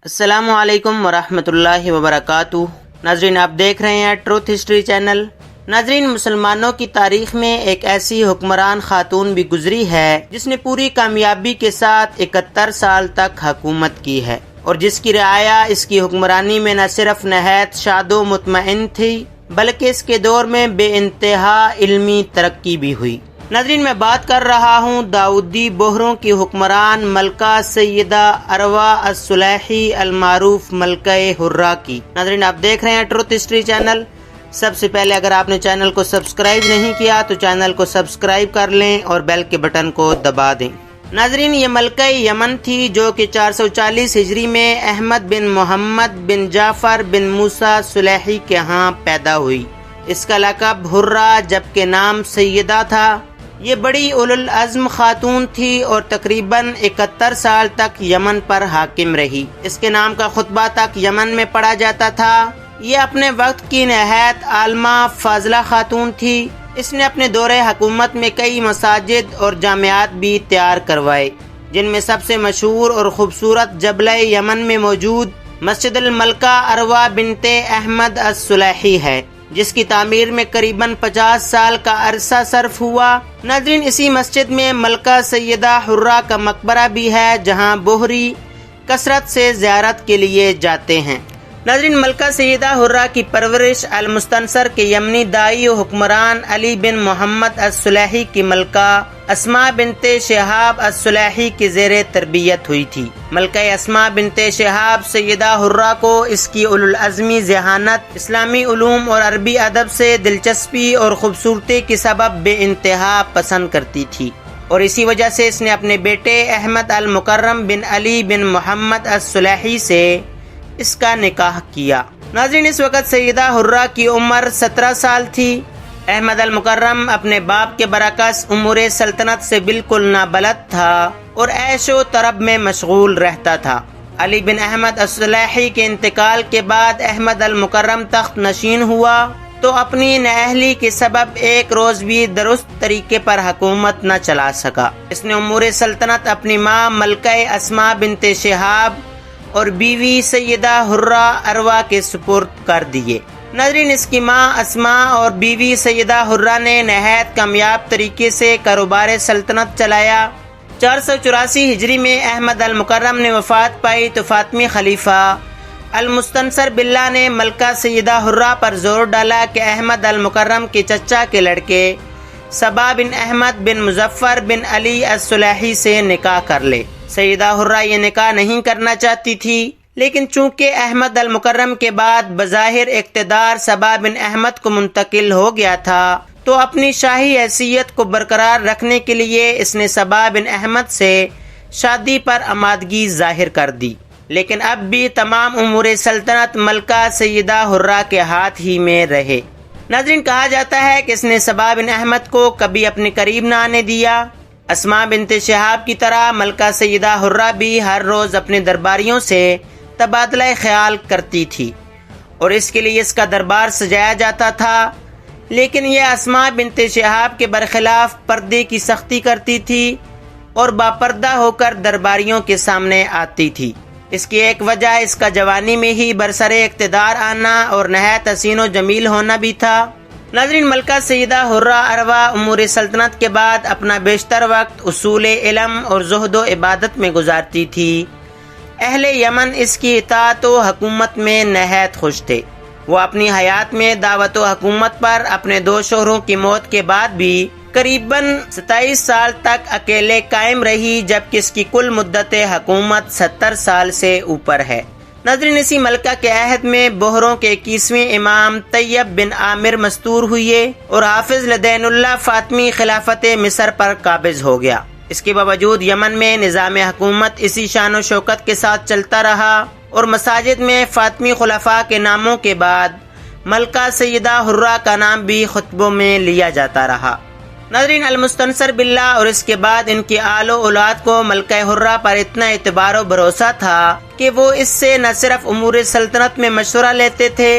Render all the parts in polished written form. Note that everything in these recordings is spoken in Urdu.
السلام علیکم ورحمۃ اللہ وبرکاتہ۔ ناظرین، آپ دیکھ رہے ہیں ٹروتھ ہسٹری چینل۔ ناظرین، مسلمانوں کی تاریخ میں ایک ایسی حکمران خاتون بھی گزری ہے جس نے پوری کامیابی کے ساتھ 71 سال تک حکومت کی ہے، اور جس کی رعایا اس کی حکمرانی میں نہ صرف نہایت شاد و مطمئن تھی بلکہ اس کے دور میں بے انتہا علمی ترقی بھی ہوئی۔ ناظرین، میں بات کر رہا ہوں داؤدی بحروں کی حکمران ملکہ سیدہ اروا الصلحی المعروف ملکہ حرہ کی۔ ناظرین، آپ دیکھ رہے ہیں ٹروتھ ہسٹری چینل۔ سب سے پہلے اگر آپ نے چینل کو سبسکرائب نہیں کیا تو چینل کو سبسکرائب کر لیں اور بیل کے بٹن کو دبا دیں۔ ناظرین، یہ ملکہ یمن تھی جو کہ 440 ہجری میں احمد بن محمد بن جعفر بن موسیٰ صلحی کے ہاں پیدا ہوئی۔ اس کا لقب حرہ جبکہ نام سیدہ تھا۔ یہ بڑی اولو العزم خاتون تھی اور تقریباً 71 سال تک یمن پر حاکم رہی۔ اس کے نام کا خطبہ تک یمن میں پڑھا جاتا تھا۔ یہ اپنے وقت کی نہایت عالمہ فاضلہ خاتون تھی۔ اس نے اپنے دور حکومت میں کئی مساجد اور جامعات بھی تیار کروائے، جن میں سب سے مشہور اور خوبصورت جبلہ یمن میں موجود مسجد الملکہ اروا بنت احمد الصلحی ہے، جس کی تعمیر میں قریباً 50 سال کا عرصہ صرف ہوا۔ ناظرین، اسی مسجد میں ملکہ سیدہ حرہ کا مقبرہ بھی ہے، جہاں بحری کثرت سے زیارت کے لیے جاتے ہیں۔ ناظرین، ملکہ سیدہ حرہ کی پرورش المستنصر کے یمنی داعی و حکمران علی بن محمد الصلحی کی ملکہ اسماء بنت شہاب الصلحی کے زیر تربیت ہوئی تھی۔ ملکہ اسماء بنت شہاب سیدہ حرہ کو اس کی اولو العزمی ذہانت، اسلامی علوم اور عربی ادب سے دلچسپی اور خوبصورتی کے سبب بے انتہا پسند کرتی تھی، اور اسی وجہ سے اس نے اپنے بیٹے احمد المکرم بن علی بن محمد الصلحی سے اس کا نکاح کیا۔ ناظرین، اس وقت سیدہ حرہ کی عمر 17 سال تھی۔ احمد المکرم اپنے باپ کے برعکس امور سلطنت سے بالکل نابلد تھا اور عیش و طرب میں مشغول رہتا تھا۔ علی بن احمد الصلحی کے انتقال کے بعد احمد المکرم تخت نشین ہوا تو اپنی نااہلی کے سبب ایک روز بھی درست طریقے پر حکومت نہ چلا سکا۔ اس نے امور سلطنت اپنی ماں ملکہ اسماء بنت شہاب اور بیوی سیدہ حرہ اروا کے سپرد کر دیے۔ ناظرین، اس کی ماں اسماء اور بیوی سیدہ حرہ نے نہایت کامیاب طریقے سے کاروبار سلطنت چلایا۔ 484 ہجری میں احمد المکرم نے وفات پائی تو فاطمی خلیفہ المستنصر باللہ نے ملکہ سیدہ حرہ پر زور ڈالا کہ احمد المکرم کے چچا کے لڑکے صبا بن احمد بن مظفر بن علی الصلحی سے نکاح کر لے۔ سیدہ حرہ یہ نکاح نہیں کرنا چاہتی تھی، لیکن چونکہ احمد المکرم کے بعد بظاہر اقتدار صبا بن احمد کو منتقل ہو گیا تھا تو اپنی شاہی حیثیت کو برقرار رکھنے کے لیے اس نے صبا بن احمد سے شادی پر آمادگی ظاہر کر دی، لیکن اب بھی تمام امور سلطنت ملکہ سیدہ حرہ کے ہاتھ ہی میں رہے۔ ناظرین، کہا جاتا ہے کہ اس نے صبا بن احمد کو کبھی اپنے قریب نہ آنے دیا۔ اسماء بنت شہاب کی طرح ملکہ سیدہ حرہ بھی ہر روز اپنے درباریوں سے تبادلہ خیال کرتی تھی اور اس کے لیے اس کا دربار سجایا جاتا تھا، لیکن یہ اسماء بنت شہاب کے برخلاف پردے کی سختی کرتی تھی اور باپردہ ہو کر درباریوں کے سامنے آتی تھی۔ اس کی ایک وجہ اس کا جوانی میں ہی برسر اقتدار آنا اور نہایت حسین و جمیل ہونا بھی تھا۔ ناظرین، ملکہ سیدہ حرہ اروا امور سلطنت کے بعد اپنا بیشتر وقت اصول علم اور زہد و عبادت میں گزارتی تھی۔ اہل یمن اس کی اطاعت و حکومت میں نہایت خوش تھے۔ وہ اپنی حیات میں دعوت و حکومت پر اپنے 2 شوہروں کی موت کے بعد بھی قریباً 27 سال تک اکیلے قائم رہی، جبکہ اس کی کل مدت حکومت 70 سال سے اوپر ہے۔ ناظرین، اسی ملکہ کے عہد میں بحروں کے 21ویں امام طیب بن عامر مستور ہوئے اور حافظ لدین اللہ فاطمی خلافت مصر پر قابض ہو گیا۔ اس کے باوجود یمن میں نظام حکومت اسی شان و شوکت کے ساتھ چلتا رہا اور مساجد میں فاطمی خلفاء کے ناموں کے بعد ملکہ سیدہ حرہ کا نام بھی خطبوں میں لیا جاتا رہا۔ ناظرین، المستنصر باللہ اور اس کے بعد ان کی آل و اولاد کو ملکہ حرہ پر اتنا اعتبار و بھروسہ تھا کہ وہ اس سے نہ صرف امور سلطنت میں مشورہ لیتے تھے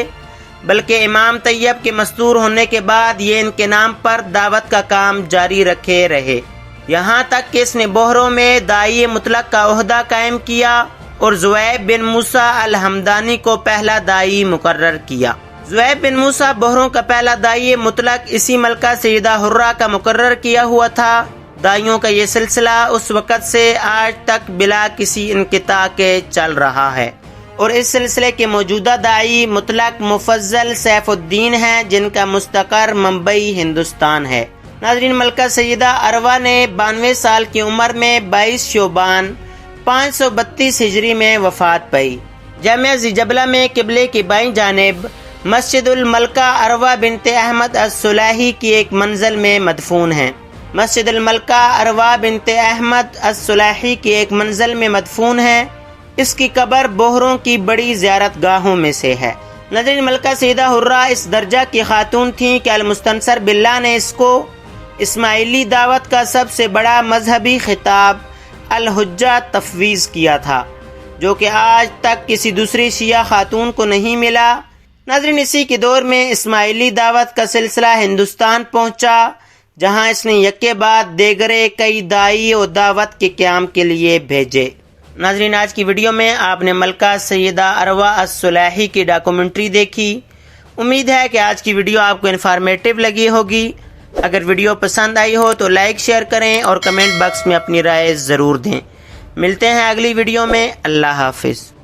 بلکہ امام طیب کے مستور ہونے کے بعد یہ ان کے نام پر دعوت کا کام جاری رکھے رہے، یہاں تک کہ اس نے بحروں میں داعی مطلق کا عہدہ قائم کیا اور زویب بن موسیٰ الحمدانی کو پہلا داعی مقرر کیا۔ زویب بن موسیٰ بحروں کا پہلا داعی مطلق اسی ملکہ سیدہ حرہ کا مقرر کیا ہوا تھا۔ داعیوں کا یہ سلسلہ اس وقت سے آج تک بلا کسی انقطاع کے چل رہا ہے، اور اس سلسلے کے موجودہ داعی مطلق مفضل سیف الدین ہیں، جن کا مستقر ممبئی ہندوستان ہے۔ ناظرین، ملکہ سیدہ عروہ نے 92 سال کی عمر میں 22 شعبان 532 ہجری میں وفات پائی۔ جامعہ زیجبلہ میں قبلے کی بائیں جانب مسجد الملکہ عروہ بنت احمد الصلاحی کی ایک منزل میں مدفون ہیں۔ مسجد الملکہ عروہ بنت احمد الصلاحی کی ایک منزل میں مدفون ہے۔ اس کی قبر بحروں کی بڑی زیارت گاہوں میں سے ہے۔ ناظرین، ملکہ سیدہ حرہ اس درجہ کی خاتون تھیں کہ المستنصر باللہ نے اس کو اسماعیلی دعوت کا سب سے بڑا مذہبی خطاب الحجہ تفویض کیا تھا، جو کہ آج تک کسی دوسری شیعہ خاتون کو نہیں ملا۔ ناظرین، اسی کے دور میں اسماعیلی دعوت کا سلسلہ ہندوستان پہنچا، جہاں اس نے یکے بعد دیگرے کئی داعی و دعوت کے قیام کے لیے بھیجے۔ ناظرین، آج کی ویڈیو میں آپ نے ملکہ سیدہ عروہ الصلاحی کی ڈاکومنٹری دیکھی۔ امید ہے کہ آج کی ویڈیو آپ کو انفارمیٹیو لگی ہوگی۔ اگر ویڈیو پسند آئی ہو تو لائک شیئر کریں اور کمنٹ باکس میں اپنی رائے ضرور دیں۔ ملتے ہیں اگلی ویڈیو میں۔ اللہ حافظ۔